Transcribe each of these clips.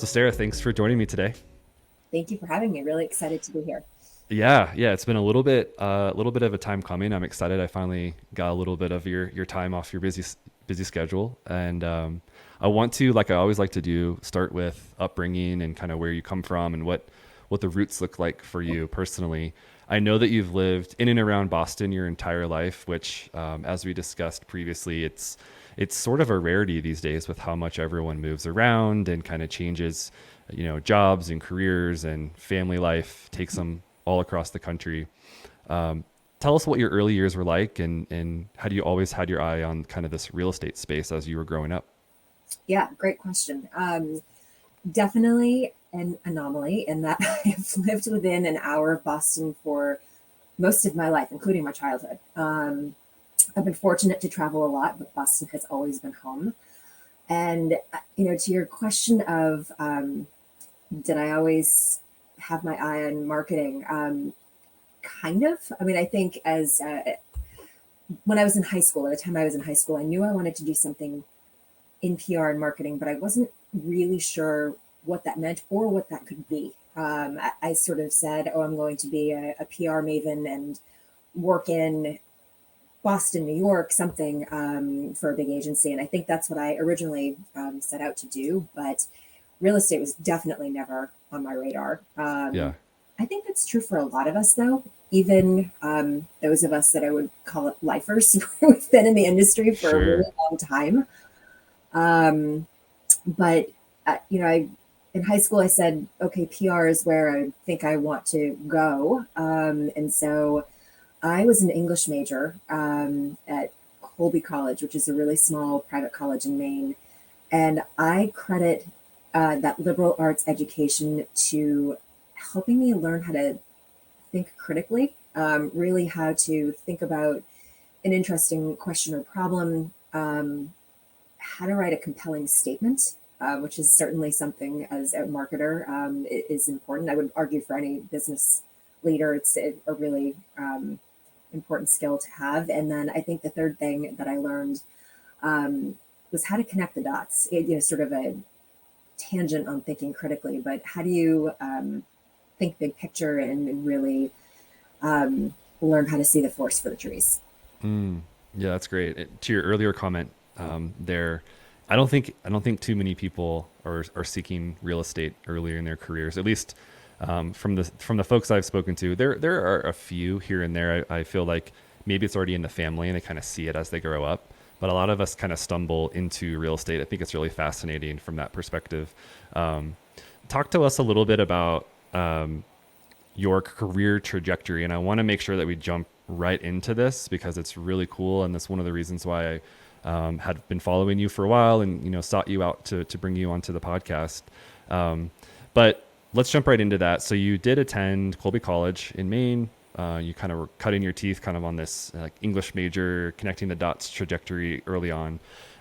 So Sarah, thanks for joining me today. Thank you for having me. Really excited to be here. Yeah, it's been a little bit of a time coming. I'm excited. I finally got a little bit of your time off your busy schedule, and I want to, like I always like to do, start with upbringing and kind of where you come from and what the roots look like for you personally. I know that you've lived in and around Boston your entire life, which, as we discussed previously, it's sort of a rarity these days with how much everyone moves around and kind of changes, jobs and careers and family life takes them all across the country. Um, Tell us what your early years were like, and how do you always had your eye on kind of this real estate space as you were growing up? Yeah, great question. Definitely an anomaly in that I've lived within an hour of Boston for most of my life, including my childhood. I've been fortunate to travel a lot, but Boston has always been home. And, to your question of did I always have my eye on marketing? Kind of. I mean, I think as when I was in high school, at the time I was in high school, I knew I wanted to do something in PR and marketing, but I wasn't really sure what that meant or what that could be. I sort of said, "Oh, I'm going to be a PR maven and work in Boston, New York, something for a big agency." And I think that's what I originally set out to do. But real estate was definitely never on my radar. Yeah, I think that's true for a lot of us, though. Even those of us that I would call it lifers who've been in the industry for a really sure. long time. Um, but I in high school I said, okay, PR is where I think I want to go, and so I was an English major at Colby College, which is a really small private college in Maine, and I credit that liberal arts education to helping me learn how to think critically, really how to think about an interesting question or problem, how to write a compelling statement, which is certainly something as a marketer is important. I would argue for any business leader, it's a really important skill to have. And then I think the third thing that I learned was how to connect the dots. Sort of a tangent on thinking critically, but how do you think big picture and really learn how to see the forest for the trees? Mm, yeah, that's great. To your earlier comment, there, I don't think too many people are seeking real estate earlier in their careers. At least from the folks I've spoken to, there are a few here and there. I feel like maybe it's already in the family and they kind of see it as they grow up. But a lot of us kind of stumble into real estate. I think it's really fascinating from that perspective. Um, Talk to us a little bit about your career trajectory, and I want to make sure that we jump right into this because it's really cool, and that's one of the reasons why I had been following you for a while, and sought you out to bring you onto the podcast. But let's jump right into that. So you did attend Colby College in Maine. You kind of were cutting your teeth kind of on this like English major, connecting the dots trajectory early on.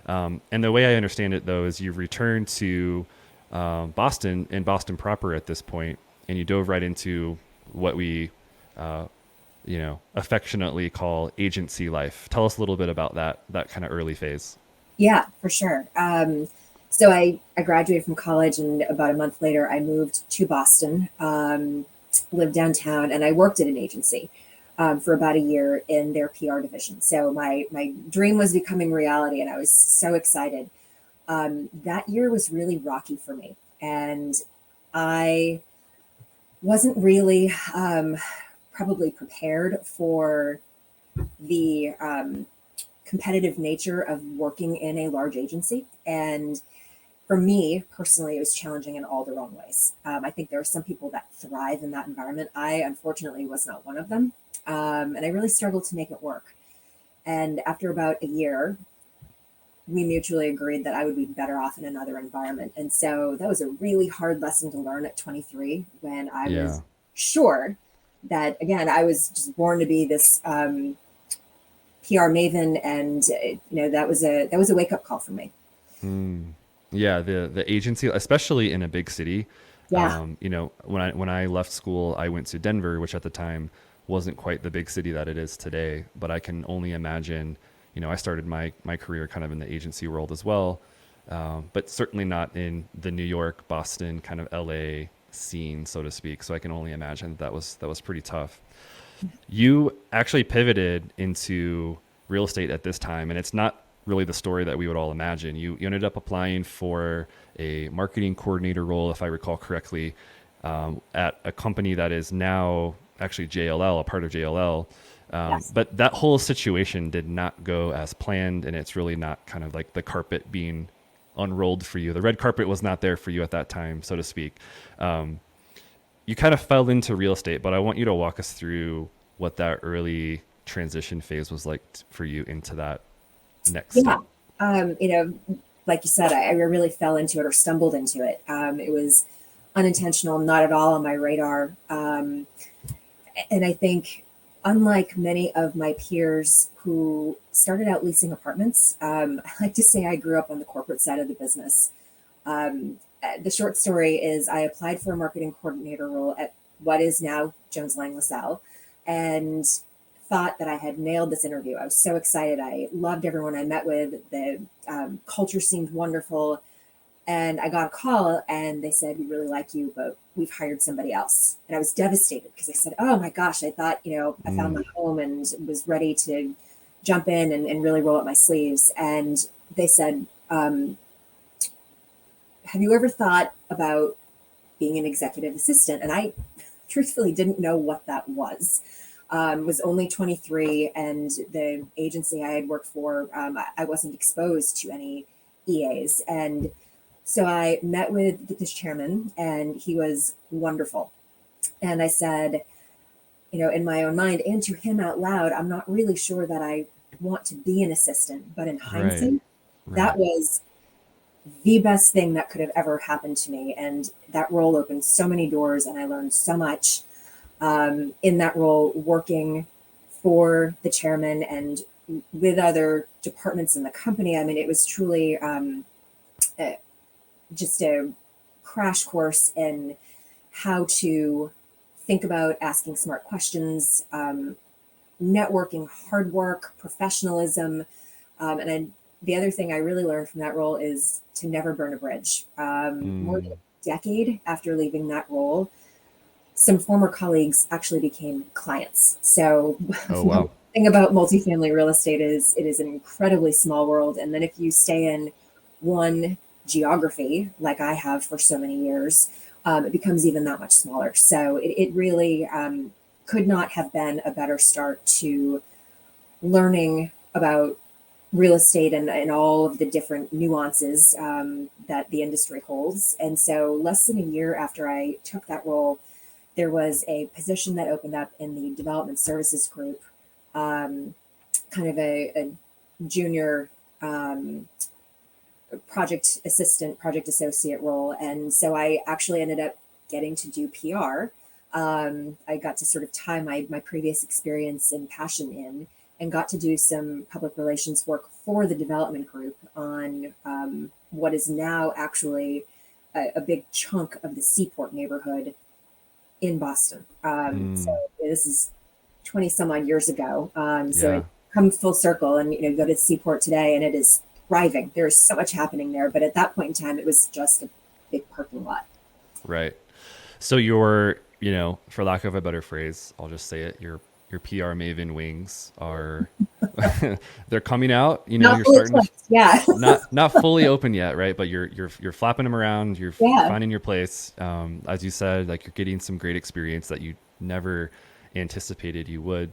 And the way I understand it, though, is you've returned to Boston and Boston proper at this point, and you dove right into what we, uh, affectionately call agency life. Tell us a little bit about that kind of early phase. Yeah, for sure. So I graduated from college, and about a month later, I moved to Boston, lived downtown, and I worked at an agency for about a year in their PR division. So my dream was becoming reality, and I was so excited. That year was really rocky for me, and I wasn't really probably prepared for the competitive nature of working in a large agency. And for me personally, it was challenging in all the wrong ways. I think there are some people that thrive in that environment. I unfortunately was not one of them. And I really struggled to make it work. And after about a year, we mutually agreed that I would be better off in another environment. And so that was a really hard lesson to learn at 23 when I Yeah. was sure that, again, I was just born to be this PR maven. And, that was a wake up call for me. Mm. Yeah, the agency, especially in a big city. Yeah. When I left school, I went to Denver, which at the time wasn't quite the big city that it is today. But I can only imagine. I started my career kind of in the agency world as well. but certainly not in the New York, Boston, kind of LA scene, so to speak. So I can only imagine that was pretty tough. You actually pivoted into real estate at this time, and it's not really the story that we would all imagine. You ended up applying for a marketing coordinator role, if I recall correctly, at a company that is now actually JLL, a part of JLL. Yes. But that whole situation did not go as planned, and it's really not kind of like the carpet being unrolled for you. The red carpet was not there for you at that time, so to speak. You kind of fell into real estate, but I want you to walk us through what that early transition phase was like for you into that next Yeah. step. You know, like you said, I really fell into it or stumbled into it. It was unintentional, not at all on my radar. And I think, unlike many of my peers who started out leasing apartments, I like to say I grew up on the corporate side of the business. The short story is I applied for a marketing coordinator role at what is now Jones Lang LaSalle, and thought that I had nailed this interview. I was so excited. I loved everyone I met with. The culture seemed wonderful. And I got a call and they said, "We really like you, but we've hired somebody else." And I was devastated because I said, "Oh my gosh, I thought, I found my Mm, home and was ready to jump in and really roll up my sleeves." And they said, "Have you ever thought about being an executive assistant?" And I truthfully didn't know what that was. Was only 23, and the agency I had worked for, I wasn't exposed to any EAs. And so I met with this chairman, and he was wonderful. And I said, in my own mind and to him out loud, "I'm not really sure that I want to be an assistant." But in right, hindsight, that right, was the best thing that could have ever happened to me. And that role opened so many doors, and I learned so much in that role, working for the chairman and with other departments in the company. I mean, it was truly uh, just a crash course in how to think about asking smart questions, networking, hard work, professionalism. The other thing I really learned from that role is to never burn a bridge. More than mm. a decade after leaving that role, some former colleagues actually became clients. So Oh the wow, thing about multifamily real estate is it is an incredibly small world. And then if you stay in one geography, like I have for so many years, it becomes even that much smaller. So it really could not have been a better start to learning about real estate and all of the different nuances that the industry holds. And so, less than a year after I took that role, there was a position that opened up in the development services group, um, kind of a junior um, project assistant, project associate role. And so I actually ended up getting to do PR. I got to sort of tie my previous experience and passion in, and got to do some public relations work for the development group on what is now actually a big chunk of the Seaport neighborhood in Boston. So mm. this is 20 some odd years ago. So Yeah, it come full circle, and go to Seaport today and it is thriving. There's so much happening there. But at that point in time, it was just a big parking lot. right. So your, for lack of a better phrase, I'll just say it. Your PR maven wings are they're coming out. Not You're fully starting to closed. Yeah. not fully open yet, right? But you're flapping them around. You're Yeah. finding your place. As you said, like you're getting some great experience that you never anticipated you would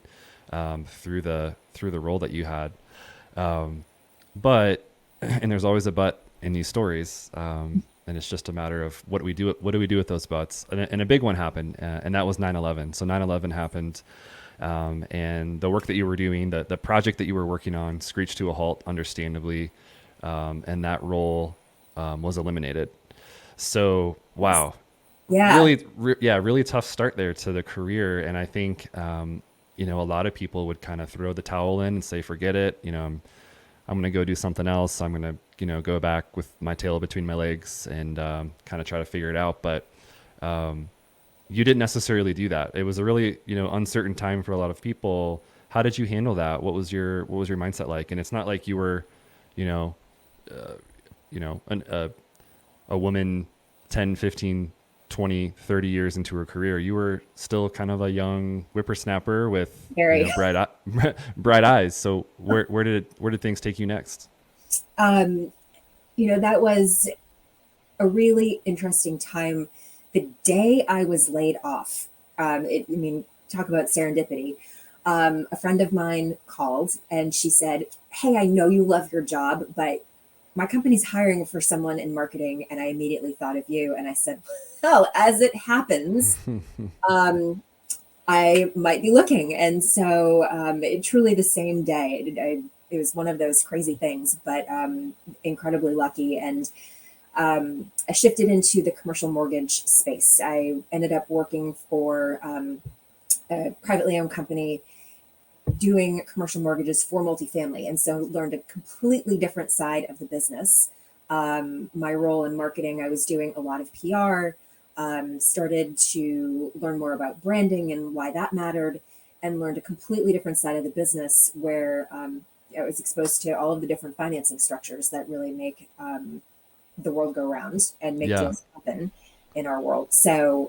through the role that you had. But and there's always a but in these stories. And it's just a matter of what we do. What do we do with those buts? And a big one happened, and that was 9/11. So 9/11 happened, and the work that you were doing, the project that you were working on, screeched to a halt, understandably, and that role was eliminated. So wow, Yeah. yeah, really tough start there to the career. And I think a lot of people would kind of throw the towel in and say, forget it. I'm going to go do something else. I'm going to, go back with my tail between my legs and kind of try to figure it out. But you didn't necessarily do that. It was a really, uncertain time for a lot of people. How did you handle that? What was your mindset like? And it's not like you were, you know, a woman 10, 15, 20, 30 years into her career, you were still kind of a young whippersnapper with, Very. bright eyes. So where did things take you next? Um, that was a really interesting time. The day I was laid off, I mean, talk about serendipity. A friend of mine called and she said, "Hey, I know you love your job, but my company's hiring for someone in marketing." And I immediately thought of you. And I said, "Well, as it happens, um, I might be looking." And so truly the same day, it was one of those crazy things, but incredibly lucky. And I shifted into the commercial mortgage space. I ended up working for a privately owned company doing commercial mortgages for multifamily. And so learned a completely different side of the business. My role in marketing, I was doing a lot of PR, started to learn more about branding and why that mattered, and learned a completely different side of the business where I was exposed to all of the different financing structures that really make the world go round and make Yeah. deals happen in our world. So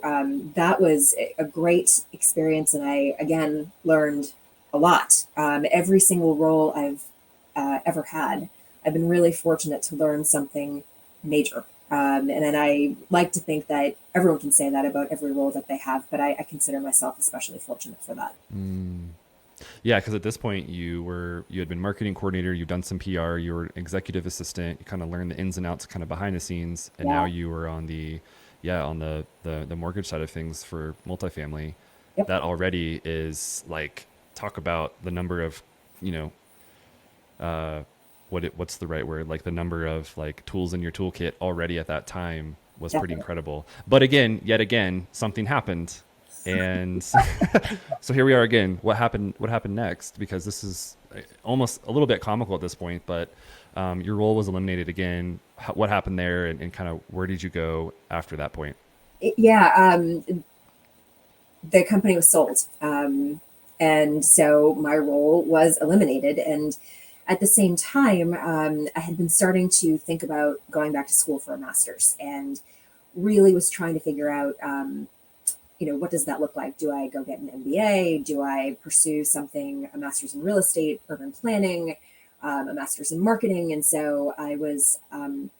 that was a great experience. And I, again, learned a lot. Every single role I've ever had, I've been really fortunate to learn something major. And then I like to think that everyone can say that about every role that they have, but I consider myself especially fortunate for that. Mm. Yeah, because at this point you had been marketing coordinator, you've done some PR, you were executive assistant, you kind of learned the ins and outs kind of behind the scenes, and now Yeah. you were on the mortgage side of things for multifamily. Yep. That already is like, talk about the number of, you know, what's the right word? Like the number of like tools in your toolkit already at that time was pretty Definitely. incredible. But again, yet again, something happened. And so here we are again. What happened next? Because this is almost a little bit comical at this point, but your role was eliminated again. What happened there, and kind of where did you go after that point? Yeah. The company was sold. And so my role was eliminated. And at the same time, I had been starting to think about going back to school for a master's and really was trying to figure out, what does that look like? Do I go get an MBA? Do I pursue something, a master's in real estate, urban planning, a master's in marketing? And so I was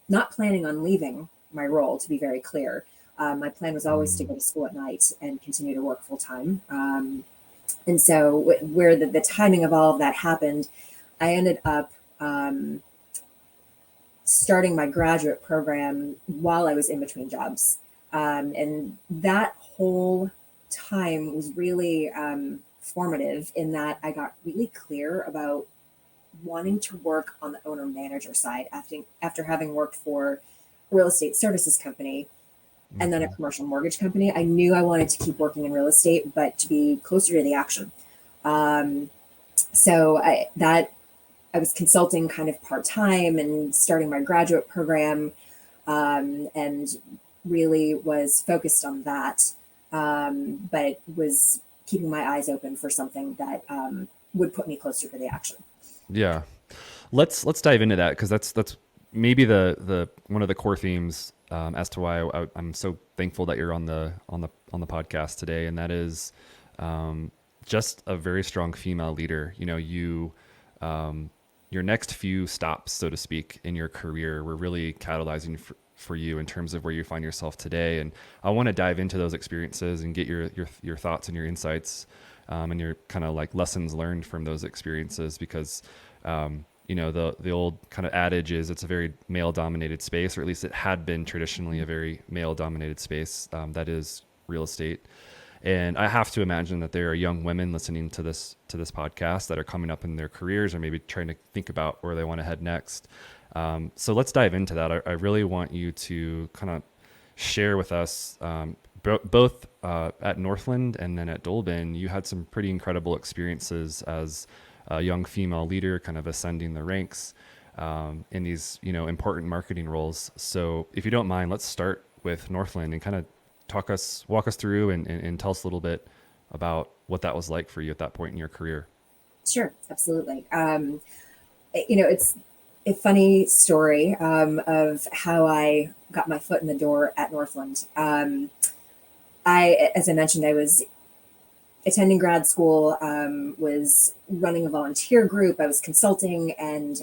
not planning on leaving my role, to be very clear. My plan was always to Mm. go to school at night and continue to work full time. And so, where the timing of all of that happened, I ended up starting my graduate program while I was in between jobs. And that whole time was really formative in that I got really clear about wanting to work on the owner manager side after having worked for a real estate services company and then a Hmm. commercial mortgage company. I knew I wanted to keep working in real estate, but to be closer to the action. Um, so I was consulting kind of part time and starting my graduate program, and really was focused on that, but was keeping my eyes open for something that would put me closer to the action. Yeah, let's dive into that because that's maybe the one of the core themes as to why I'm so thankful that you're on the podcast today, and that is um, just a very strong female leader. Um, your next few stops, so to speak, in your career were really catalyzing for you in terms of where you find yourself today. And I want to dive into those experiences and get your thoughts and your insights, and your kind of like lessons learned from those experiences because the old kind of adage is it's a very male dominated space, or at least it had been traditionally a very male dominated space, that is real estate. And I have to imagine that there are young women listening to this podcast that are coming up in their careers or maybe trying to think about where they want to head next. So let's dive into that. I really want you to kind of share with us, both at Northland and then at Dolben. You had some pretty incredible experiences as a young female leader, kind of ascending the ranks in these important marketing roles. So if you don't mind, let's start with Northland and kind of walk us through and tell us a little bit about what that was like for you at that point in your career. Sure, absolutely. It's a funny story of how I got my foot in the door at Northland. As I mentioned, I was attending grad school, was running a volunteer group, I was consulting, and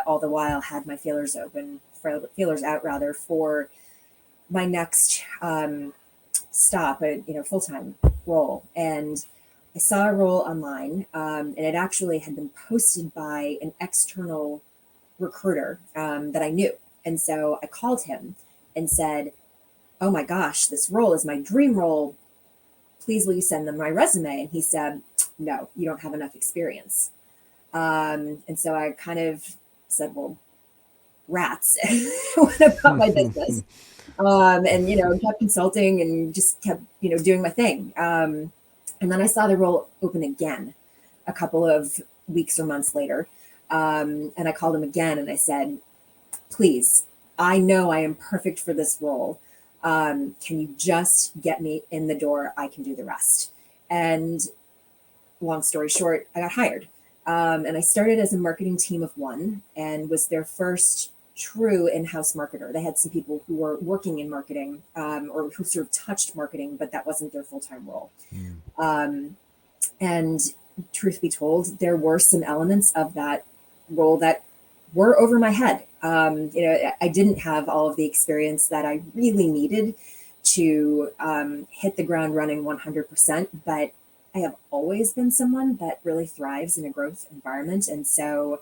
all the while had my feelers out rather for my next stop, a full time role. And I saw a role online, and it actually had been posted by an external recruiter that I knew. And so I called him and said, "Oh my gosh, this role is my dream role. Please, will you send them my resume?" And he said, "No, you don't have enough experience." And so I kind of said, "Well, rats, what about my business?" And, kept consulting and just kept, doing my thing. And then I saw the role open again a couple of weeks or months later. And I called him again and I said, "Please, I know I am perfect for this role. Can you just get me in the door? I can do the rest." And long story short, I got hired. And I started as a marketing team of one and was their first true in-house marketer. They had some people who were working in marketing or who sort of touched marketing, but that wasn't their full-time role. Mm. And truth be told, there were some elements of that role that were over my head. I didn't have all of the experience that I really needed to hit the ground running 100%, but I have always been someone that really thrives in a growth environment. And so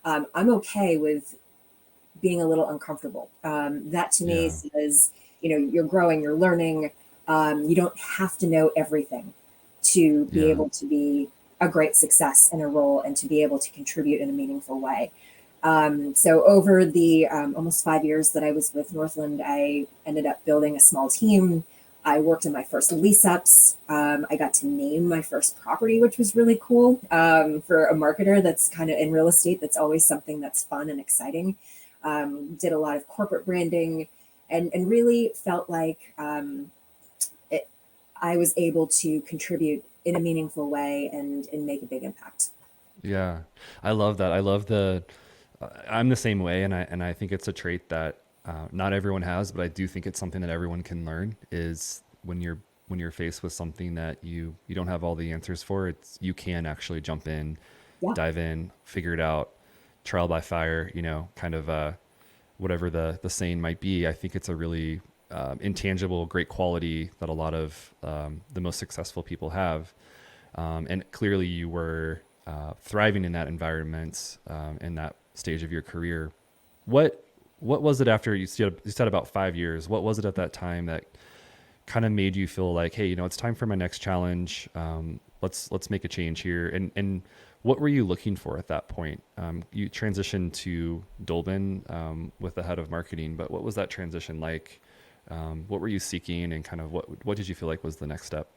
I'm okay with being a little uncomfortable. That to me Yeah. says, you're growing, you're learning. You don't have to know everything to be Yeah. able to be a great success in a role and to be able to contribute in a meaningful way. So over the almost 5 years that I was with Northland, I ended up building a small team. I worked on my first lease ups. I got to name my first property, which was really cool for a marketer that's kind of in real estate. That's always something that's fun and exciting. Did a lot of corporate branding and really felt like I was able to contribute in a meaningful way and make a big impact. Yeah. I love that. I love I'm the same way. And I think it's a trait that not everyone has, but I do think it's something that everyone can learn is when you're faced with something that you don't have all the answers for, you can actually jump in, Yeah. dive in, figure it out, trial by fire, kind of whatever the saying might be. I think it's a really intangible, great quality that a lot of the most successful people have. And clearly you were thriving in that environment in that stage of your career. What what was it after you said about 5 years? What was it at that time that kind of made you feel like, hey, it's time for my next challenge. Let's make a change here. And what were you looking for at that point? You transitioned to Dolben with the head of marketing, but what was that transition like? What were you seeking, and kind of what did you feel like was the next step?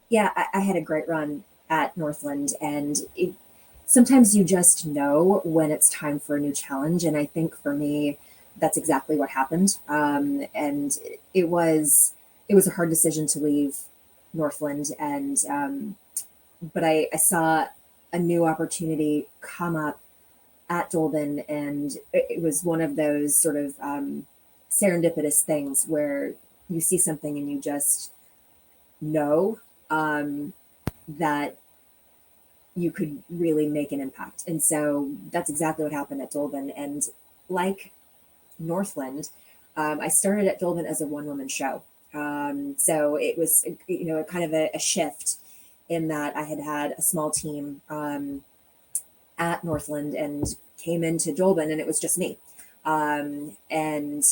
Yeah, I had a great run at Northland, and sometimes you just know when it's time for a new challenge. And I think for me, that's exactly what happened. And it was it was a hard decision to leave Northland, and but I saw a new opportunity come up at Dolben, and it was one of those sort of serendipitous things where you see something and you just know um, that you could really make an impact. And so that's exactly what happened at Dolben. And like Northland, I started at Dolben as a one woman show. So it was, a kind of a shift in that I had a small team at Northland and came into Dolben and it was just me. And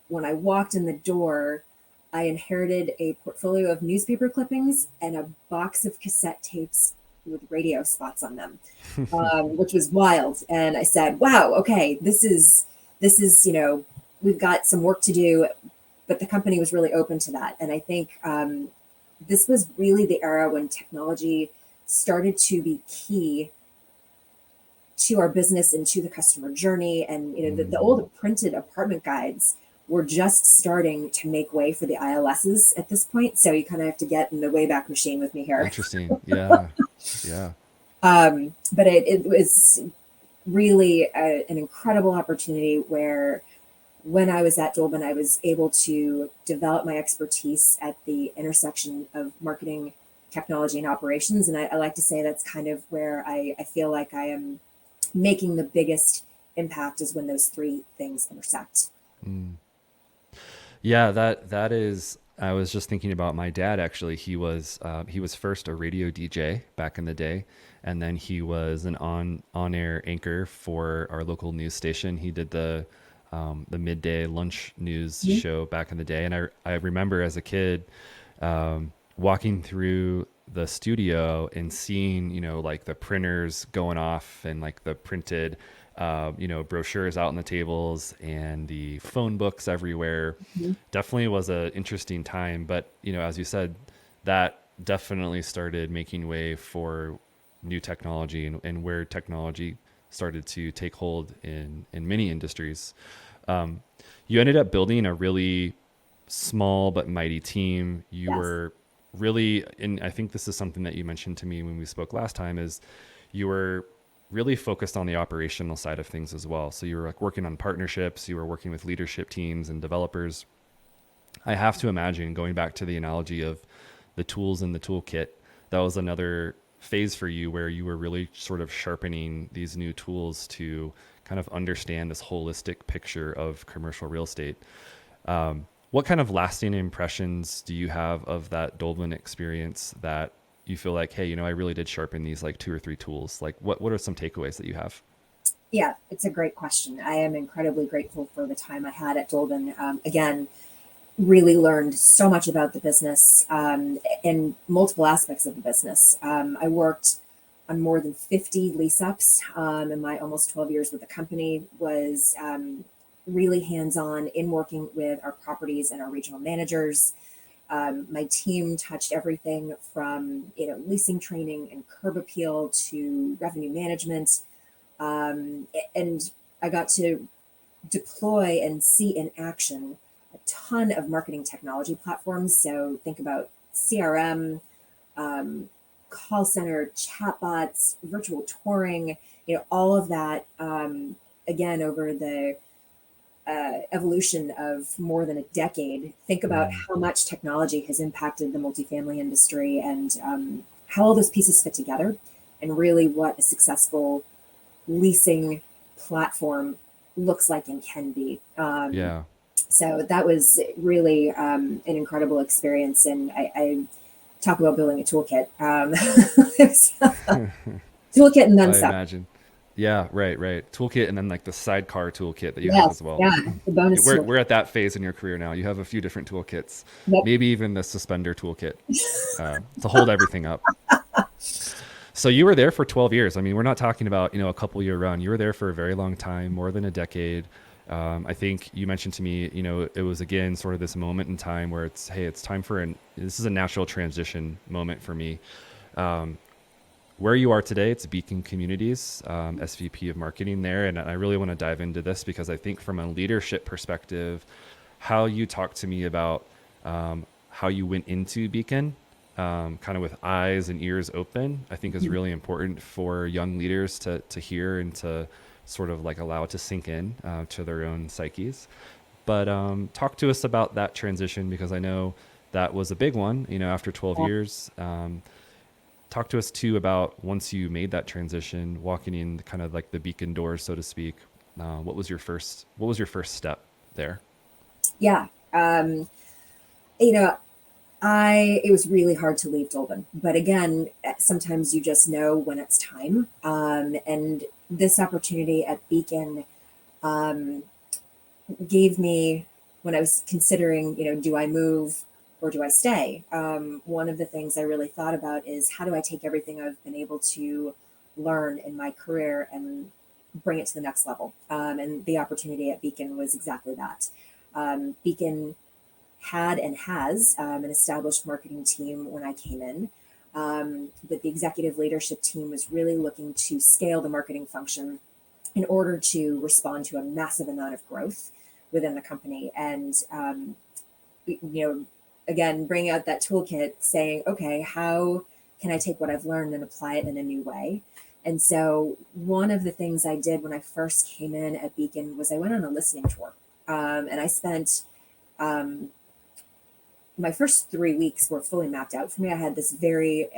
when I walked in the door, I inherited a portfolio of newspaper clippings and a box of cassette tapes with radio spots on them, which was wild. And I said, "Wow, okay, this is we've got some work to do." But the company was really open to that, and I think this was really the era when technology started to be key to our business and to the customer journey. And the Mm, old printed apartment guides were just starting to make way for the ILSs at this point. So you kind of have to get in the Wayback Machine with me here. interesting. Yeah. Yeah. But it was. really an incredible opportunity where when I was at Dolben, I was able to develop my expertise at the intersection of marketing, technology, and operations. And I like to say that's kind of where I feel like I am making the biggest impact is when those three things intersect. Mm. Yeah, that is. I was just thinking about my dad. Actually, he was first a radio DJ back in the day, and then he was an on air anchor for our local news station. He did the midday lunch news Mhm. show back in the day, and I remember as a kid walking through the studio and seeing, like the printers going off and like the printed, brochures out on the tables and the phone books everywhere. Mhm. Definitely was a interesting time. But, as you said, that definitely started making way for new technology and where technology started to take hold in many industries. Um, you ended up building a really small but mighty team. You Yes. were really, and I think this is something that you mentioned to me when we spoke last time, is you were really focused on the operational side of things as well. So you were like working on partnerships, you were working with leadership teams and developers. I have to imagine, going back to the analogy of the tools in the toolkit, that was another phase for you where you were really sort of sharpening these new tools to kind of understand this holistic picture of commercial real estate. What kind of lasting impressions do you have of that Dolben experience that you feel like, hey, I really did sharpen these like two or three tools? Like what are some takeaways that you have? Yeah, it's a great question. I am incredibly grateful for the time I had at Dolben. Again, really learned so much about the business and multiple aspects of the business. I worked on more than 50 lease ups in my almost 12 years with the company, was really hands on in working with our properties and our regional managers. My team touched everything from leasing training and curb appeal to revenue management, and I got to deploy and see in action a ton of marketing technology platforms. So think about CRM, um, call center, chatbots, virtual touring, all of that. Again, over the evolution of more than a decade, think about Mm, how much technology has impacted the multifamily industry and how all those pieces fit together, and really what a successful leasing platform looks like and can be. yeah. So that was really an incredible experience. And I talk about building a toolkit. Toolkit and then I some. imagine. Yeah, right, right. Toolkit and then like the sidecar toolkit that you have Yes, as well. yeah, the bonus We're toolkit. at that phase in your career now. You have a few different toolkits, Yep. maybe even the suspender toolkit to hold everything up. So you were there for 12 years. I mean, we're not talking about, a couple year run. You were there for a very long time, more than a decade. I think you mentioned to me, it was again sort of this moment in time where it's, hey, it's time for this is a natural transition moment for me. Where you are today, it's Beacon Communities, SVP of Marketing there. And I really want to dive into this because I think from a leadership perspective, how you talk to me about how you went into Beacon, kind of with eyes and ears open, I think is really important for young leaders to hear and to sort of like allow it to sink in to their own psyches. But talk to us about that transition because I know that was a big one, after 12 years. Talk to us too about once you made that transition, walking in kind of like the Beacon doors, so to speak. What was your first step there? Yeah. You know, it was really hard to leave Dolben, but again, sometimes you just know when it's time. And this opportunity at Beacon um, gave me, when I was considering, do I move or do I stay? One of the things I really thought about is how do I take everything I've been able to learn in my career and bring it to the next level? And the opportunity at Beacon was exactly that. Beacon had and has an established marketing team when I came in. But the executive leadership team was really looking to scale the marketing function in order to respond to a massive amount of growth within the company. And, you know, again, bring out that toolkit saying, okay, how can I take what I've learned and apply it in a new way? And so one of the things I did when I first came in at Beacon was I went on a listening tour. And I spent um, my first 3 weeks were fully mapped out for me. I had this very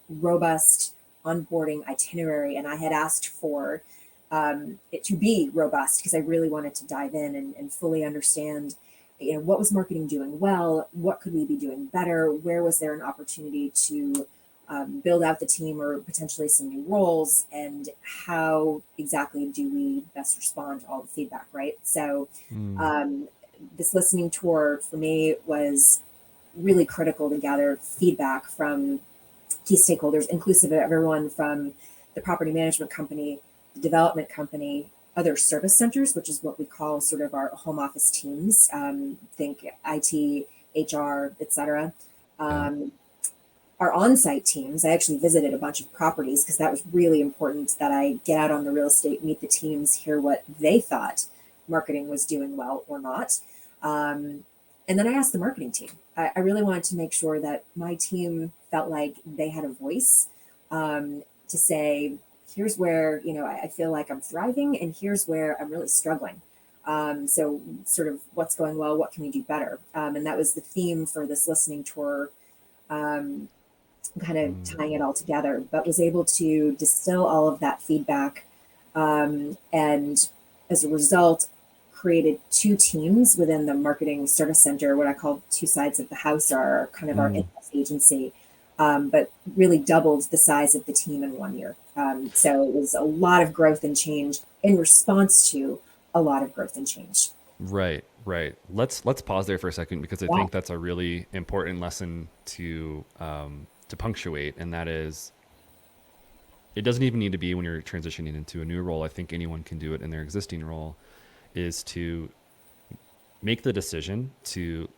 robust onboarding itinerary, and I had asked for it to be robust because I really wanted to dive in and fully understand, what was marketing doing well, what could we be doing better, where was there an opportunity to build out the team or potentially some new roles, and how exactly do we best respond to all the feedback, right? So Mm. um, this listening tour for me was really critical to gather feedback from key stakeholders, inclusive of everyone from the property management company, the development company, other service centers, which is what we call sort of our home office teams. Think IT, HR, etc. Yeah. Um, our on-site teams. I actually visited a bunch of properties because that was really important that I get out on the real estate, meet the teams, hear what they thought marketing was doing well or not. Um, and then I asked the marketing team. I really wanted to make sure that my team felt like they had a voice to say, here's where, I feel like I'm thriving and here's where I'm really struggling. So sort of what's going well, what can we do better? And that was the theme for this listening tour, um, kind of Mm. tying it all together, but was able to distill all of that feedback. And as a result, created two teams within the marketing service center. What I call two sides of the house are kind of our Mm. in-house agency, but really doubled the size of the team in 1 year. So it was a lot of growth and change in response to a lot of growth and change. Right, right. Let's pause there for a second because I Yeah. think that's a really important lesson to punctuate, and that is it doesn't even need to be when you're transitioning into a new role. I think anyone can do it in their existing role. Is to make the decision to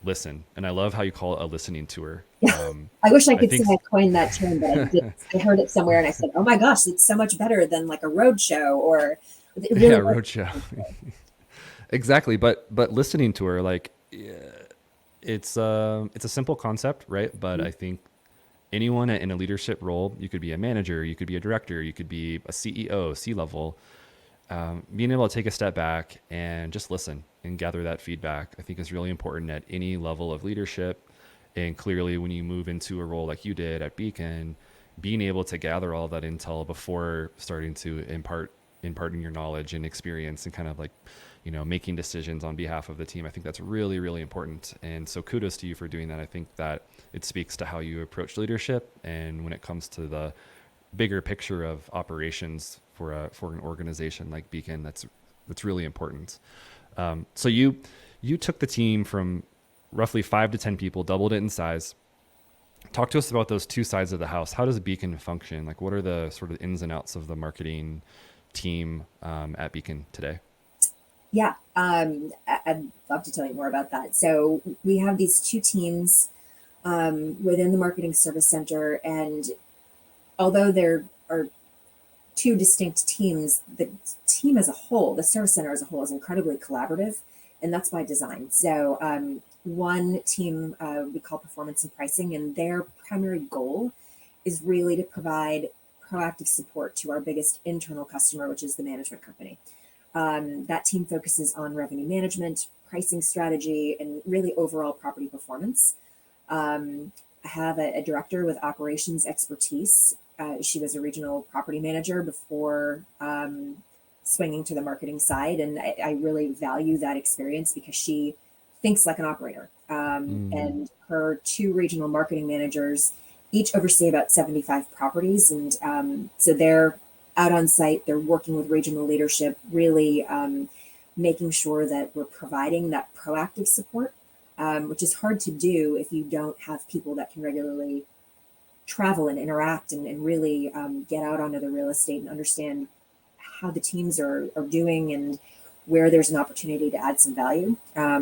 listen, and I love how you call it a listening tour. I wish I I could say think, I coined that term, but I did. I heard it somewhere and I said, oh my gosh, it's so much better than like a road show, or it yeah, really was. roadshow. Exactly, but listening to her, like, yeah, it's a simple concept, right? But I think anyone in a leadership role, you could be a manager, you could be a director, you could be a CEO, C level. Being able to take a step back and just listen and gather that feedback, I think is really important at any level of leadership. And clearly, when you move into a role like you did at Beacon, being able to gather all that intel before starting to imparting your knowledge and experience and kind of like, making decisions on behalf of the team. I think that's really, really important. And so kudos to you for doing that. I think that it speaks to how you approach leadership. And when it comes to the bigger picture of operations for an organization like Beacon, that's really important. So you took the team from roughly 5 to 10 people, doubled it in size. Talk to us about those two sides of the house. How does Beacon function? Like, what are the sort of ins and outs of the marketing team at Beacon today? Yeah, I'd love to tell you more about that. So we have these two teams within the marketing service center, and although there are two distinct teams, the team as a whole, the service center as a whole, is incredibly collaborative, and that's by design. So one team we call performance and pricing, and their primary goal is really to provide proactive support to our biggest internal customer, which is the management company. That team focuses on revenue management, pricing strategy, and really overall property performance. I have a director with operations expertise. She was a regional property manager before swinging to the marketing side, and I really value that experience because she thinks like an operator. Mm. And her two regional marketing managers each oversee about 75 properties, and so they're out on site. They're working with regional leadership, really making sure that we're providing that proactive support, which is hard to do if you don't have people that can regularly travel and interact and really get out onto the real estate and understand how the teams are doing and where there's an opportunity to add some value.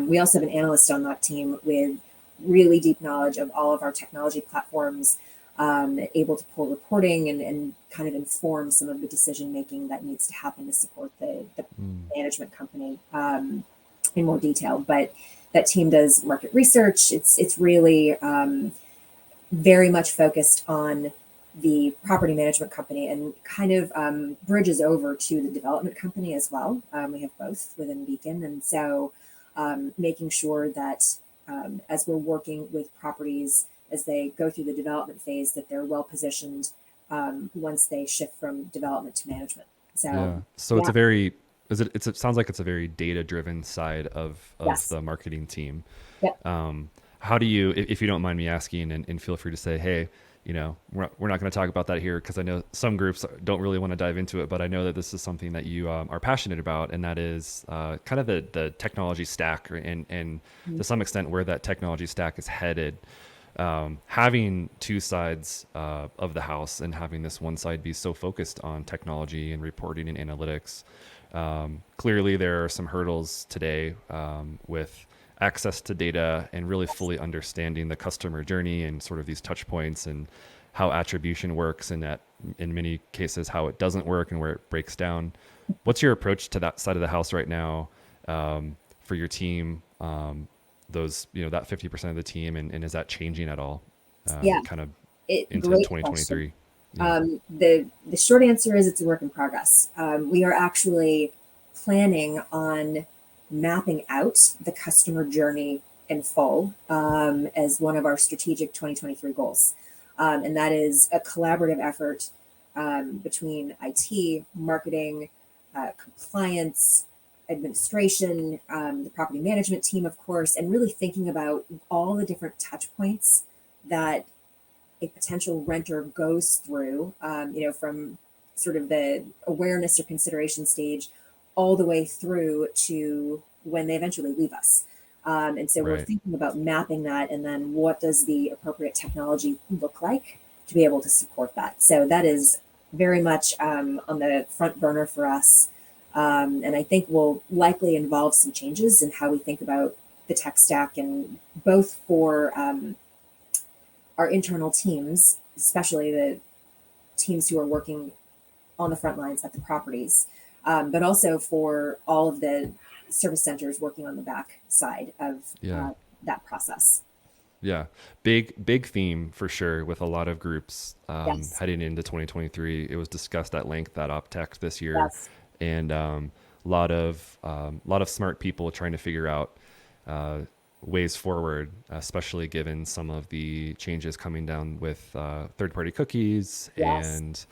We also have an analyst on that team with really deep knowledge of all of our technology platforms, able to pull reporting and kind of inform some of the decision making that needs to happen to support the Mm. management company in more detail. But that team does market research. It's really very much focused on the property management company and kind of bridges over to the development company as well. We have both within Beacon. And so making sure that as we're working with properties as they go through the development phase, that they're well positioned once they shift from development to management. So, Yeah. So it's yeah, a very, it sounds like it's a very data driven side of yes, the marketing team. yep, How do you, if you don't mind me asking, and feel free to say, hey, we're not going to talk about that here because I know some groups don't really want to dive into it, but I know that this is something that you are passionate about, and that is kind of the technology stack, and mm, to some extent where that technology stack is headed. Having two sides of the house and having this one side be so focused on technology and reporting and analytics. Clearly, there are some hurdles today with access to data and really fully understanding the customer journey and sort of these touch points and how attribution works, and that in many cases how it doesn't work and where it breaks down. What's your approach to that side of the house right now for your team? Those, that 50% of the team, and is that changing at all yeah, kind of it into great question. 2023? Yeah. The short answer is it's a work in progress. We are actually planning on mapping out the customer journey in full as one of our strategic 2023 goals. And that is a collaborative effort between IT, marketing, compliance, administration, the property management team, of course, and really thinking about all the different touch points that a potential renter goes through, from sort of the awareness or consideration stage all the way through to when they eventually leave us. And so we're Right. thinking about mapping that, and then what does the appropriate technology look like to be able to support that. So that is very much on the front burner for us. And I think will likely involve some changes in how we think about the tech stack, and both for our internal teams, especially the teams who are working on the front lines at the properties, but also for all of the service centers working on the back side of Yeah. that process. Yeah. Big theme for sure with a lot of groups Yes, heading into 2023. It was discussed at length at OpTech this year, yes, and lot of smart people trying to figure out uh, ways forward, especially given some of the changes coming down with third-party cookies yes. and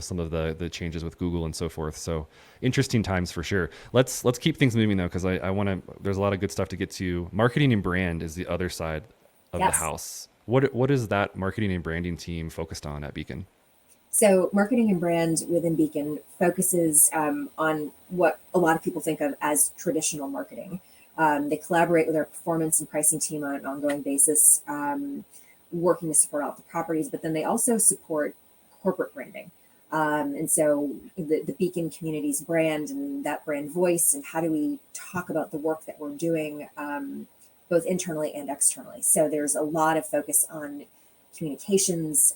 some of the changes with Google and so forth. So interesting times for sure. Let's keep things moving though, because I want to. There's a lot of good stuff to get to. Marketing and brand is the other side of the Yes. house. What is that marketing and branding team focused on at Beacon? So, marketing and brand within Beacon focuses on what a lot of people think of as traditional marketing. They collaborate with our performance and pricing team on an ongoing basis, working to support all the properties, but then they also support corporate branding. And so, the Beacon community's brand and that brand voice, and how do we talk about the work that we're doing, both internally and externally. So, there's a lot of focus on communications.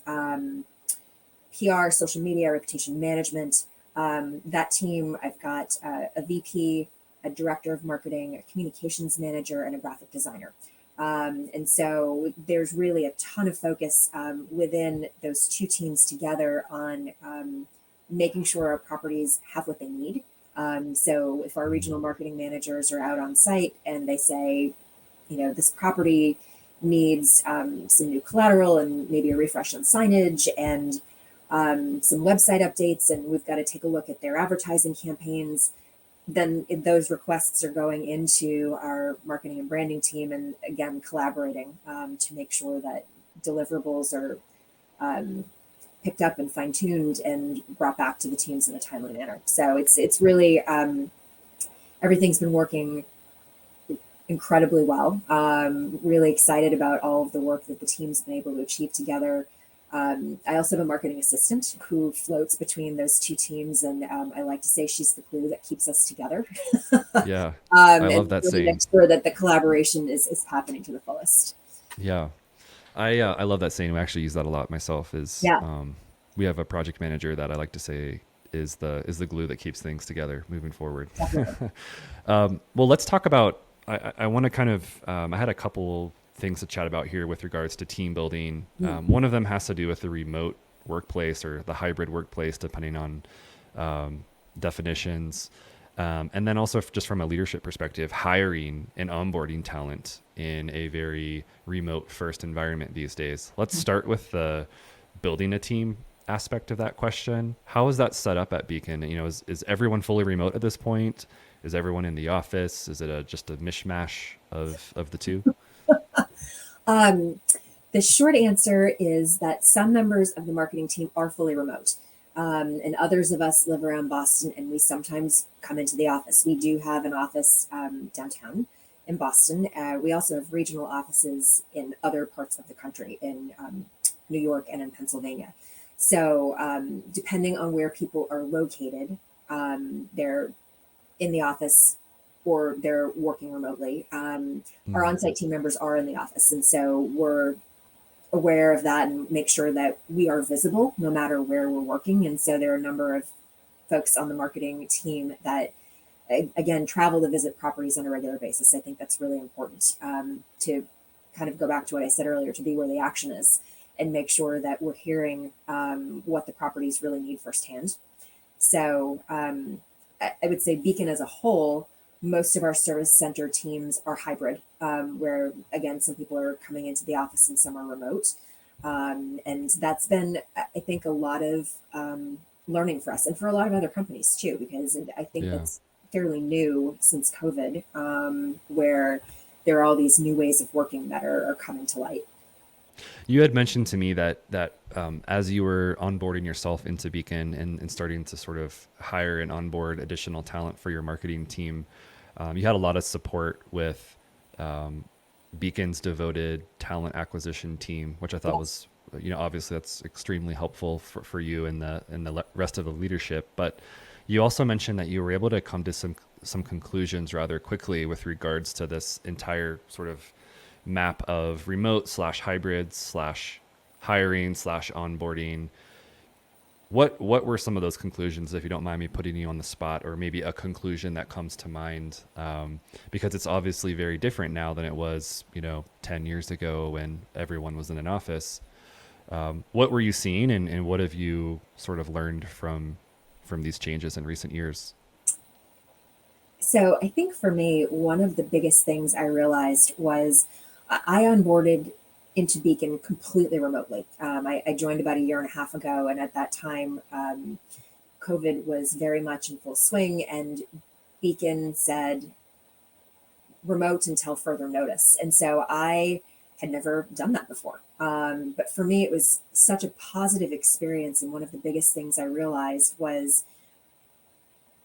PR, social media, reputation management. That team, I've got a VP, a director of marketing, a communications manager, and a graphic designer. And so there's really a ton of focus within those two teams together on making sure our properties have what they need. So if our regional marketing managers are out on site and they say, this property needs some new collateral and maybe a refresh on signage and some website updates, and we've got to take a look at their advertising campaigns, then those requests are going into our marketing and branding team, and again, collaborating to make sure that deliverables are um, picked up and fine tuned and brought back to the teams in a timely manner. So it's really everything's been working incredibly well. Really excited about all of the work that the team's been able to achieve together. I also have a marketing assistant who floats between those two teams, and I like to say she's the glue that keeps us together. Yeah, I love And that really make saying. sure that the collaboration is happening to the fullest. Yeah, I love that saying. We actually use that a lot myself. Is Yeah, we have a project manager that I like to say is the glue that keeps things together moving forward. definitely. Well, let's talk about. I want to kind of. I had a couple things to chat about here with regards to team building. Mm, One of them has to do with the remote workplace or the hybrid workplace, depending on definitions. And then also just from a leadership perspective, hiring and onboarding talent in a very remote first environment these days. Let's start with the building a team aspect of that question. How is that set up at Beacon? Is everyone fully remote at this point? Is everyone in the office? Is it just a mishmash of the two? Um, the short answer is that some members of the marketing team are fully remote. And others of us live around Boston, and we sometimes come into the office. We do have an office downtown in Boston. We also have regional offices in other parts of the country, in New York and in Pennsylvania. So depending on where people are located, they're in the office or they're working remotely. Our Mm, on-site team members are in the office, and so we're aware of that and make sure that we are visible no matter where we're working. And so there are a number of folks on the marketing team that, again, travel to visit properties on a regular basis. I think that's really important, to kind of go back to what I said earlier, to be where the action is and make sure that we're hearing what the properties really need firsthand. So I would say Beacon as a whole, most of our service center teams are hybrid, where again, some people are coming into the office and some are remote. And that's been, I think, a lot of learning for us and for a lot of other companies too, because I think yeah. that's fairly new since COVID, where there are all these new ways of working that are coming to light. You had mentioned to me that as you were onboarding yourself into Beacon and starting to sort of hire and onboard additional talent for your marketing team, you had a lot of support with um, Beacon's devoted talent acquisition team, which I thought Yes. was, obviously that's extremely helpful for you and the rest of the leadership. But you also mentioned that you were able to come to some conclusions rather quickly with regards to this entire sort of map of remote slash hybrid slash hiring slash onboarding. What were some of those conclusions, if you don't mind me putting you on the spot, or maybe a conclusion that comes to mind? Because it's obviously very different now than it was, 10 years ago when everyone was in an office. What were you seeing, and what have you sort of learned from these changes in recent years? So I think for me, one of the biggest things I realized was I onboarded into Beacon completely remotely. I joined about a year and a half ago, and at that time, COVID was very much in full swing, and Beacon said remote until further notice. And so I had never done that before. But for me, it was such a positive experience. And one of the biggest things I realized was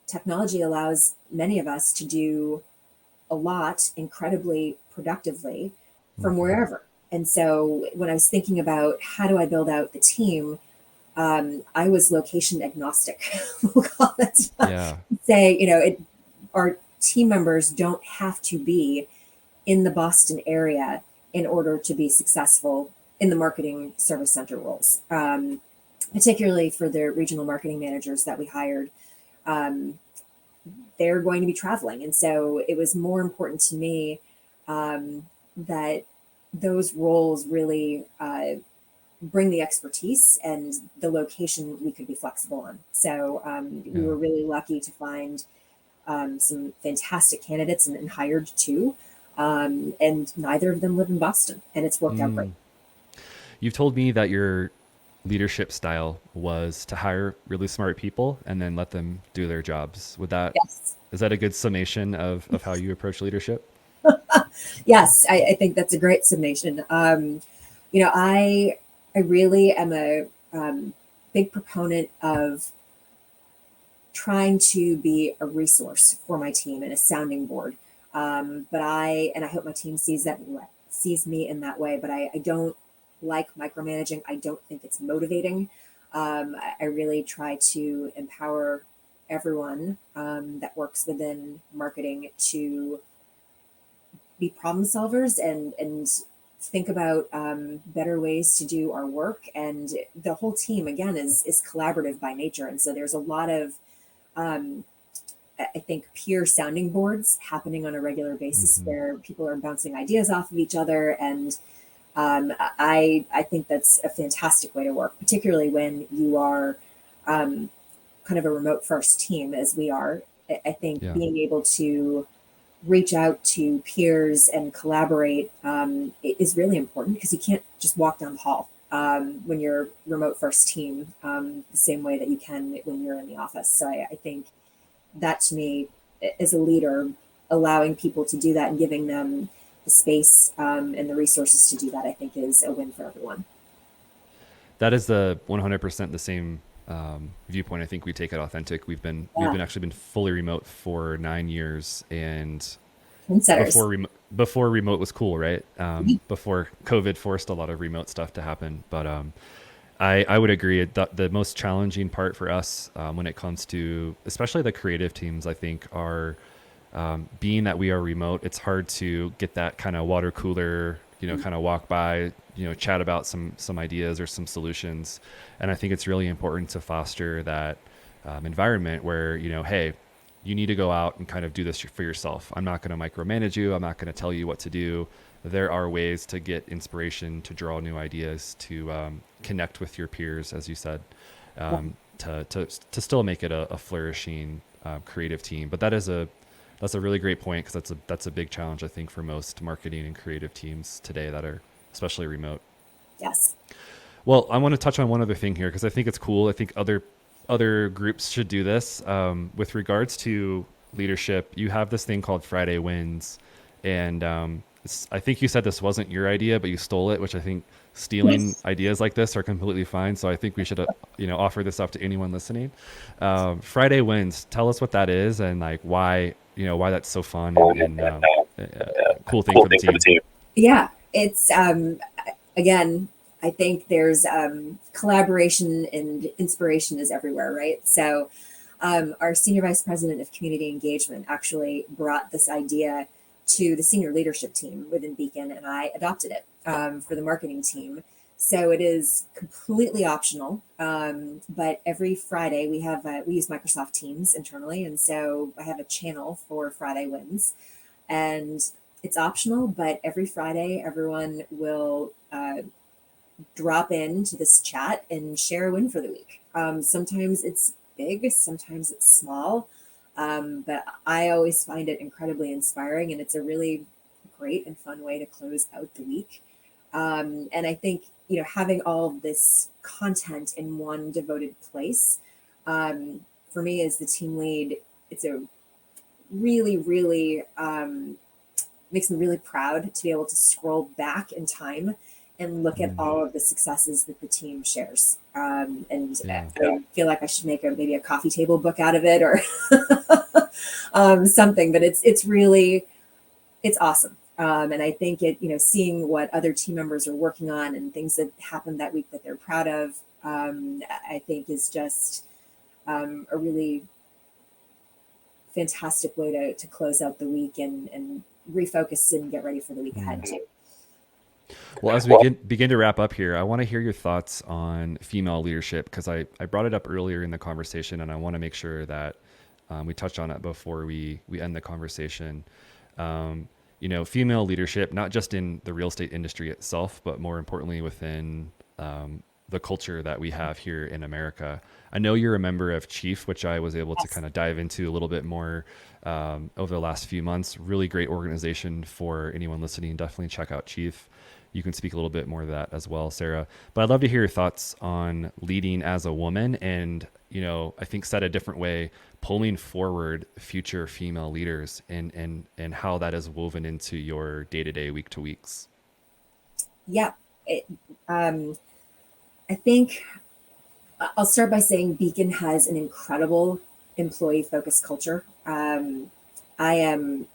technology allows many of us to do a lot incredibly productively from Hmm. wherever. And so when I was thinking about how do I build out the team, I was location agnostic. We'll call it. Yeah. Say, our team members don't have to be in the Boston area in order to be successful in the marketing service center roles, particularly for the regional marketing managers that we hired. Um, they're going to be traveling. And so it was more important to me that those roles really bring the expertise, and the location we could be flexible on. So we Yeah. were really lucky to find some fantastic candidates and hired two. And neither of them live in Boston, and it's worked out great. Mm. You've told me that your leadership style was to hire really smart people and then let them do their jobs. Yes. Is that a good summation of how you approach leadership? Yes, I think that's a great summation. I really am a big proponent of trying to be a resource for my team and a sounding board. But I hope my team sees me in that way. But I don't like micromanaging. I don't think it's motivating. I really try to empower everyone that works within marketing to be problem solvers and think about better ways to do our work. And the whole team, again, is collaborative by nature. And so there's a lot of um, I think peer sounding boards happening on a regular basis Hmm. where people are bouncing ideas off of each other, and I think that's a fantastic way to work, particularly when you are kind of a remote first team as we are. I think Yeah. being able to reach out to peers and collaborate is really important because you can't just walk down the hall when you're remote first team the same way that you can when you're in the office. So I think that to me, as a leader, allowing people to do that and giving them the space and the resources to do that, I think is a win for everyone. That is the 100% the same viewpoint. I think we take it authentic. We've Yeah, been actually been fully remote for 9 years, and trendsetters. before remote was cool, right? Before COVID forced a lot of remote stuff to happen. But I would agree that the most challenging part for us when it comes to especially the creative teams, I think, are being that we are remote. It's hard to get that kind of water cooler, kind of walk by, chat about some ideas or some solutions. And I think it's really important to foster that environment where hey, you need to go out and kind of do this for yourself. I'm not going to micromanage you. I'm not going to tell you what to do. There are ways to get inspiration, to draw new ideas, to connect with your peers, as you said, to still make it a flourishing creative team. But that's a really great point, because that's a big challenge, I think, for most marketing and creative teams today that are especially remote. Yes. Well, I want to touch on one other thing here because I think it's cool. I think other groups should do this. With regards to leadership, you have this thing called Friday Wins, and I think you said this wasn't your idea, but you stole it, which I think stealing ideas like this are completely fine. So I think we should offer this up to anyone listening. Friday Wins. Tell us what that is and like why that's so fun and cool thing for the team. Yeah, it's again, I think there's collaboration and inspiration is everywhere, right? So, our senior vice president of community engagement actually brought this idea to the senior leadership team within Beacon, and I adopted it for the marketing team. So it is completely optional, but every Friday we use Microsoft Teams internally, and so I have a channel for Friday Wins, and it's optional. But every Friday, everyone will drop into this chat and share a win for the week. Sometimes it's big, sometimes it's small, but I always find it incredibly inspiring, and it's a really great and fun way to close out the week. And I think having all of this content in one devoted place, for me as the team lead, it's a really, really makes me really proud to be able to scroll back in time and look at Mm, all of the successes that the team shares. And yeah. I feel like I should make maybe a coffee table book out of it or something. But it's really it's awesome. And I think seeing what other team members are working on and things that happened that week that they're proud of, I think is just a really fantastic way to close out the week and refocus and get ready for the week ahead Mm. too. Well, as we begin to wrap up here, I want to hear your thoughts on female leadership, because I brought it up earlier in the conversation, and I want to make sure that we touch on it before we end the conversation. Female leadership, not just in the real estate industry itself, but more importantly within the culture that we have here in America. I know you're a member of Chief, which I was able to Yes. kind of dive into a little bit more over the last few months. Really great organization for anyone listening. Definitely check out Chief. You can speak a little bit more to that as well, Sarah. But I'd love to hear your thoughts on leading as a woman and, I think said a different way, pulling forward future female leaders and how that is woven into your day-to-day, week-to-weeks. Yeah. It, um, I think I'll start by saying Beacon has an incredible employee focused culture. I am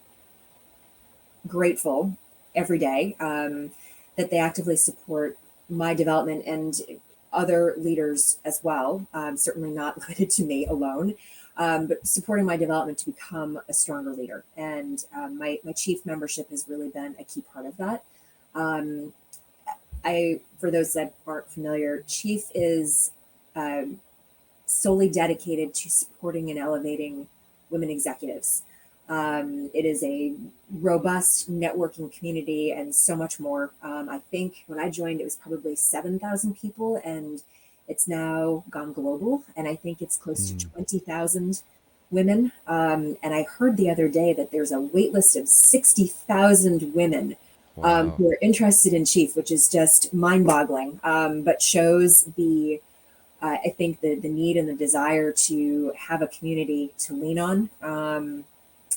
grateful every day that they actively support my development and other leaders as well. Certainly not limited to me alone, but supporting my development to become a stronger leader. And my chief membership has really been a key part of that. Um, for those that aren't familiar, Chief is um, solely dedicated to supporting and elevating women executives. It is a robust networking community and so much more. I think when I joined, it was probably 7,000 people, and it's now gone global. And I think it's close to Mm, 20,000 women. And I heard the other day that there's a wait list of 60,000 women wow. who are interested in Chief, which is just mind boggling, but shows I think, the need and the desire to have a community to lean on.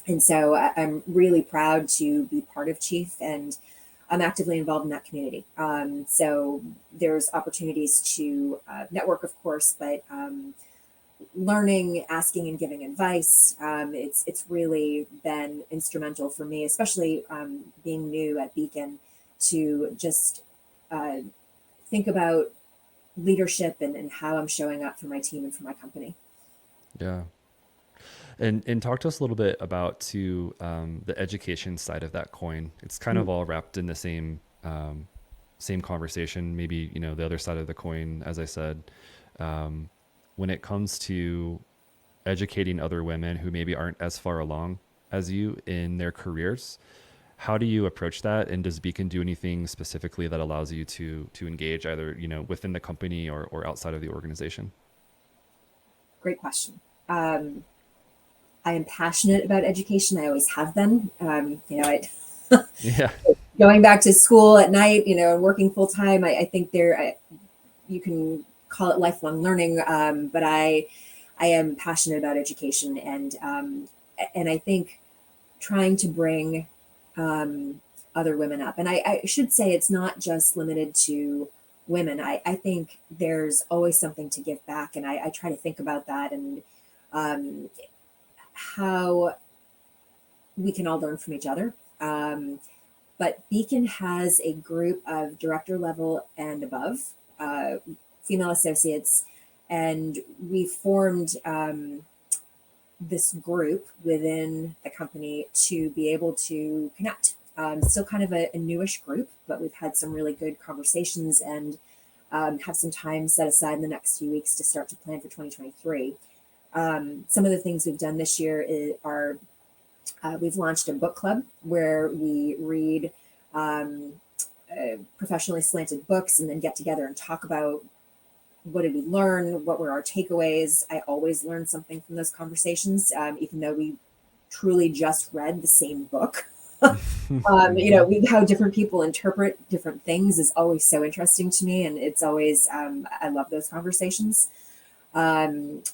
And so I'm really proud to be part of Chief, and I'm actively involved in that community. So there's opportunities to network, of course, but learning, asking, and giving advice. It's really been instrumental for me, especially being new at Beacon, to just uh, think about leadership and how I'm showing up for my team and for my company. Yeah. And talk to us a little bit about the education side of that coin. It's kind of all wrapped in the same conversation. Maybe the other side of the coin, as I said, um, when it comes to educating other women who maybe aren't as far along as you in their careers. How do you approach that? And does Beacon do anything specifically that allows you to engage either within the company or outside of the organization? Great question. I am passionate about education. I always have been. Yeah. Going back to school at night, and working full time, I think you can call it lifelong learning, but I am passionate about education, and I think trying to bring um, other women up. And I should say it's not just limited to women. I think there's always something to give back, and I try to think about that, and um, how we can all learn from each other. But Beacon has a group of director level and above female associates, and we formed this group within the company to be able to connect. Still kind of a newish group, but we've had some really good conversations, and have some time set aside in the next few weeks to start to plan for 2023. Some of the things we've done this year are we've launched a book club where we read um, professionally slanted books and then get together and talk about what did we learn, what were our takeaways. I always learn something from those conversations, even though we truly just read the same book. Hmm. How different people interpret different things is always so interesting to me, and it's always I love those conversations.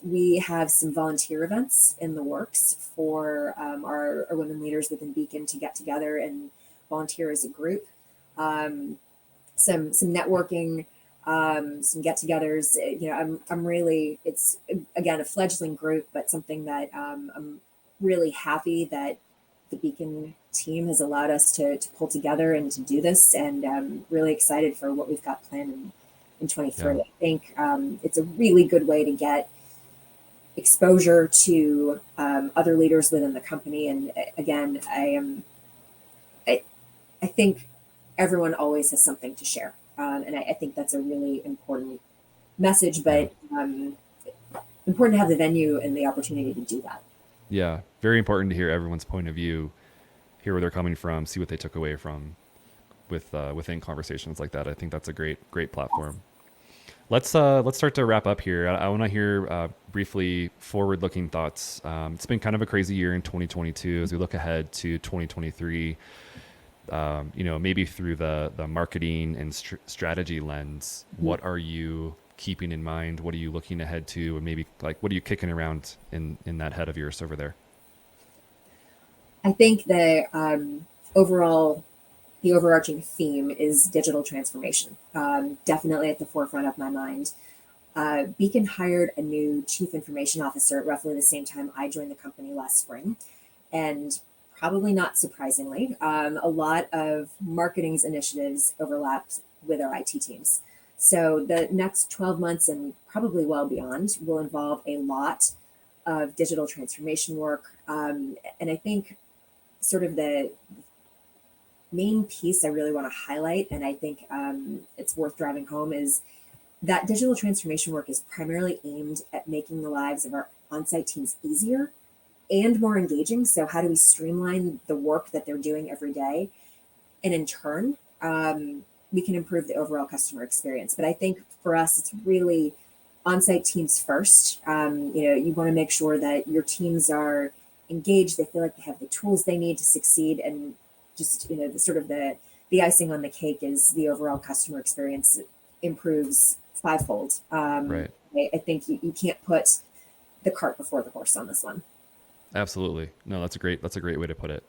We have some volunteer events in the works for our women leaders within Beacon to get together and volunteer as a group. Um, some networking, some get-togethers. I'm really, it's again a fledgling group, but something that I'm really happy that the Beacon team has allowed us to pull together and to do this, and really excited for what we've got planned in Yeah. 23. I think it's a really good way to get exposure to other leaders within the company. And again, I, I think everyone always has something to share. And I think that's a really important message, Yeah. but important to have the venue and the opportunity to do that. Yeah. Very important to hear everyone's point of view, hear where they're coming from, see what they took away from within conversations like that. I think that's a great platform. Let's start to wrap up here. I want to hear briefly forward-looking thoughts. It's been kind of a crazy year in 2022. As we look ahead to 2023, maybe through the marketing and strategy lens, what are you keeping in mind? What are you looking ahead to? And maybe like what are you kicking around in that head of yours over there? I think overall, the overarching theme is digital transformation. Definitely at the forefront of my mind. Beacon hired a new chief information officer at roughly the same time I joined the company last spring. And probably not surprisingly, a lot of marketing's initiatives overlapped with our IT teams. So the next 12 months and probably well beyond will involve a lot of digital transformation work. And I think sort of the main piece I really want to highlight, and I think it's worth driving home, is that digital transformation work is primarily aimed at making the lives of our on-site teams easier and more engaging. So how do we streamline the work that they're doing every day? And in turn, we can improve the overall customer experience. But I think for us, it's really on-site teams first. You want to make sure that your teams are engaged. They feel like they have the tools they need to succeed, and just the sort of the icing on the cake is the overall customer experience improves fivefold. Right. I think you can't put the cart before the horse on this one. Absolutely. No, that's a great way to put it.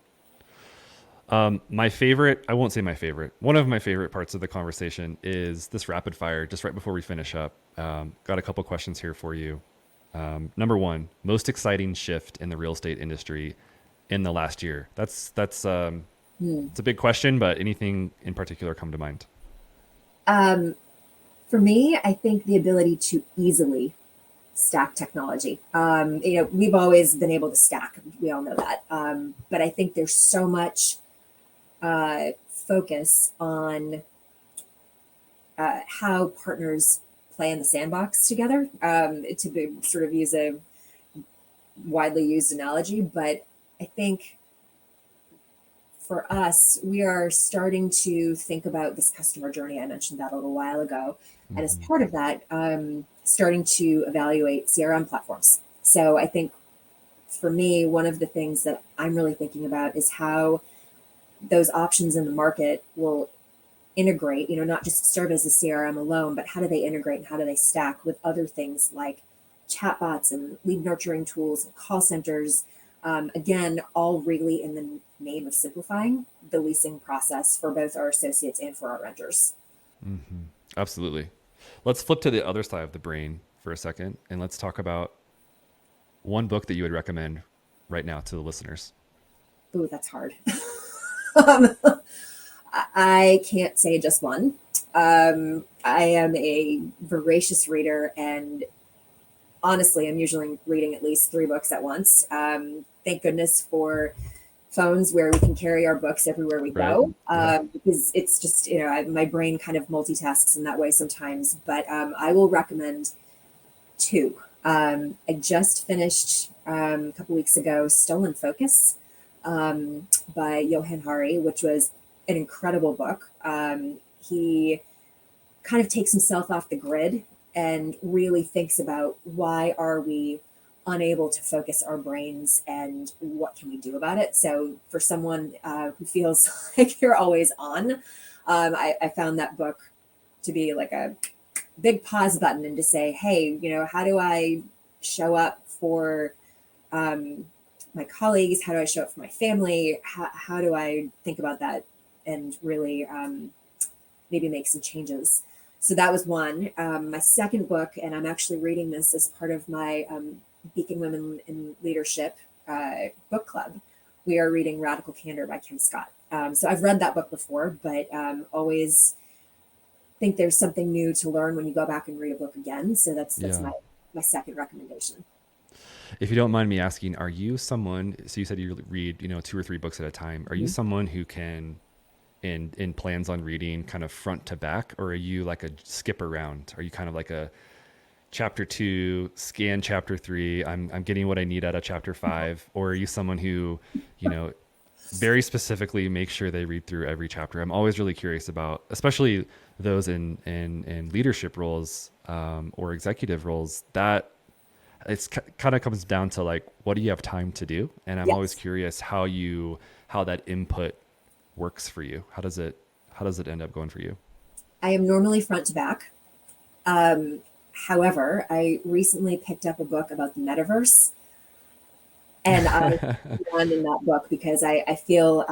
My favorite, I won't say my favorite, one of my favorite parts of the conversation is this rapid fire, just right before we finish up. Got a couple questions here for you. Number one, most exciting shift in the real estate industry in the last year. It's a big question, but anything in particular come to mind? For me, I think the ability to easily stack technology. We've always been able to stack. We all know that. But I think there's so much focus on how partners play in the sandbox together, sort of use a widely used analogy. But I think for us, we are starting to think about this customer journey. I mentioned that a little while ago. And as part of that, starting to evaluate CRM platforms. So I think for me, one of the things that I'm really thinking about is how those options in the market will integrate, not just serve as a CRM alone, but how do they integrate and how do they stack with other things like chatbots and lead nurturing tools and call centers. Again, all really in the name of simplifying the leasing process for both our associates and for our renters. Mm-hmm. Absolutely. Let's flip to the other side of the brain for a second, and let's talk about one book that you would recommend right now to the listeners. Ooh, that's hard. um, I can't say just one. I am a voracious reader, and honestly, I'm usually reading at least 3 books at once. Thank goodness for phones where we can carry our books everywhere we Right. go, Yeah. because it's just, my brain kind of multitasks in that way sometimes. But I will recommend 2. I just finished a couple weeks ago Stolen Focus by Johan Hari, which was an incredible book. He kind of takes himself off the grid and really thinks about why are we unable to focus our brains and what can we do about it. So for someone who feels like you're always on, I found that book to be like a big pause button and to say, hey, how do I show up for my colleagues? How do I show up for my family? How do I think about that and really maybe make some changes? So that was one. My second book, and I'm actually reading this as part of my Beacon Women in Leadership book club. We are reading Radical Candor by Kim Scott. So I've read that book before, but always think there's something new to learn when you go back and read a book again. So that's Yeah. my second recommendation. If you don't mind me asking, are you someone, so you said you read, 2 or 3 books at a time. Are you Mhm. someone who can in plans on reading kind of front to back, or are you like a skip around? Are you kind of like a chapter 2, scan chapter 3, I'm getting what I need out of chapter 5, or are you someone who, you know, very specifically make sure they read through every chapter? I'm always really curious about, especially those in leadership roles, or executive roles, that kind of comes down to like, what do you have time to do? And I'm always Yes. curious how that input works for you. How does it end up going for you? I am normally front to back. Um, However, I recently picked up a book about the metaverse, and I won in that book because I feel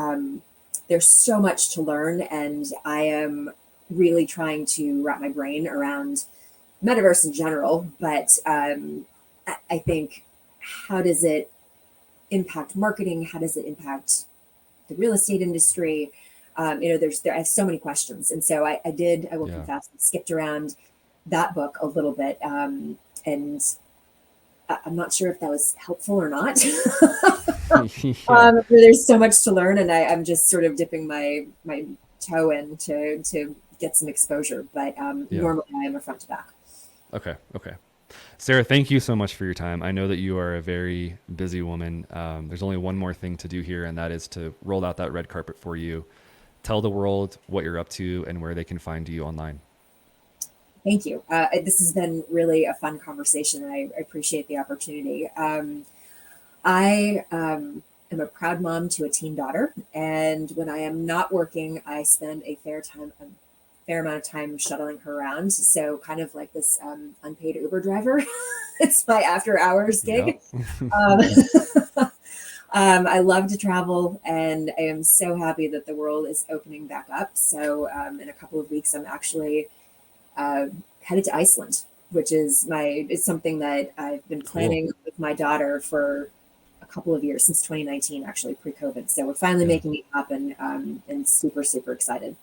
there's so much to learn, and I am really trying to wrap my brain around metaverse in general. But I think, how does it impact marketing? How does it impact the real estate industry? I have so many questions, and so I will Yeah. confess, skipped around that book a little bit, and I'm not sure if that was helpful or not. Yeah. There's so much to learn, and I'm just sort of dipping my toe in to get some exposure. But Yeah. normally I am a front to back. Okay. Okay. Sarah, thank you so much for your time. I know that you are a very busy woman. There's only one more thing to do here, and that is to roll out that red carpet for you. Tell the world what you're up to and where they can find you online. Thank you. This has been really a fun conversation. I appreciate the opportunity. I am a proud mom to a teen daughter, and when I am not working, I spend a fair amount of time shuttling her around. So kind of like this unpaid Uber driver. It's my after hours Yeah. gig. Um, I love to travel, and I am so happy that the world is opening back up. So in a couple of weeks, I'm actually uh, headed to Iceland, which is something that I've been Cool. planning with my daughter for a couple of years, since 2019, actually pre-COVID. So we're finally Yeah. making it happen, and super super excited.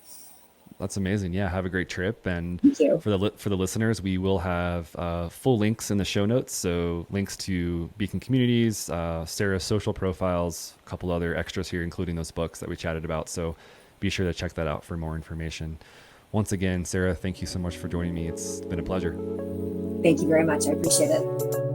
That's amazing. Yeah, have a great trip. And Thank you. for the listeners, we will have full links in the show notes. So links to Beacon Communities, Sarah's social profiles, a couple other extras here, including those books that we chatted about. So be sure to check that out for more information. Once again, Sarah, thank you so much for joining me. It's been a pleasure. Thank you very much. I appreciate it.